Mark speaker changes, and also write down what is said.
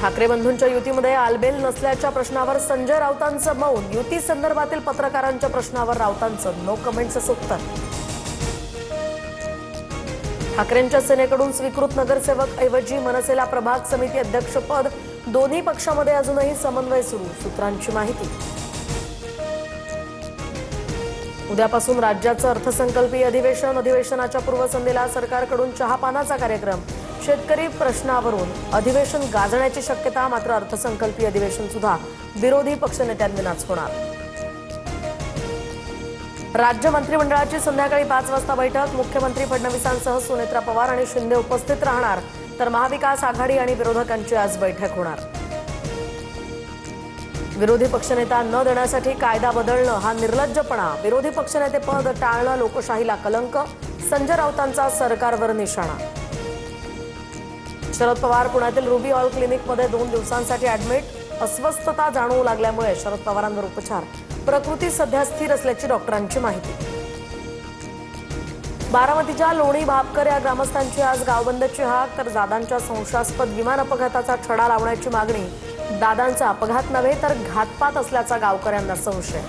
Speaker 1: ठाकरे बंधूंच्या युतीमध्ये आलबेल नसल्याच्या प्रश्नावर संजय राऊतांचं मौन. युती संदर्भातील पत्रकारांच्या प्रश्नावर राऊतांचं नो कमेंट्सचं उत्तर. ठाकरेंच्या सेनेकडून स्वीकृत नगरसेवक ऐवजी मनसेला प्रभाग समिती अध्यक्षपद. दोन्ही पक्षामध्ये अजूनही समन्वय सुरू, सूत्रांची माहिती. उद्यापासून राज्याचं अर्थसंकल्पीय अधिवेशनाच्या पूर्वसंध्येला सरकारकडून चहापानाचा कार्यक्रम. शेतकरी प्रश्नावरून अधिवेशन गाजण्याची शक्यता. मात्र अर्थसंकल्पीय अधिवेशन सुद्धा विरोधी पक्षनेत्यांविनाच होणार. राज्य मंत्रिमंडळाची संध्याकाळी 5 वाजता बैठक. मुख्यमंत्री फडणवीसांसह सुनेत्रा पवार आणि शिंदे उपस्थित राहणार. तर महाविकास आघाडी आणि विरोधकांची आज बैठक होणार. विरोधी पक्षनेता न देण्यासाठी कायदा बदलणं हा निर्लज्जपणा. विरोधी पक्षनेते पद टाळणं लोकशाहीला कलंक. संजय राऊतांचा सरकारवर निशाणा. शरद पवार पुण्यातील रुबी ऑल क्लिनिकमध्ये 2 दिवसांसाठी ऍडमिट. अस्वस्थता जाणवू लागल्यामुळे शरद पवारांवर उपचार. प्रकृती सध्या स्थिर असल्याची डॉक्टरांची माहिती. बारामतीच्या लोणी भापकर या ग्रामस्थांची आज गावबंदची हाक. तर दादांच्या संशयास्पद विमान अपघाताचा छडा लावण्याची मागणी. दादांचा अपघात नव्हे तर घातपात असल्याचा गावकऱ्यांना संशय.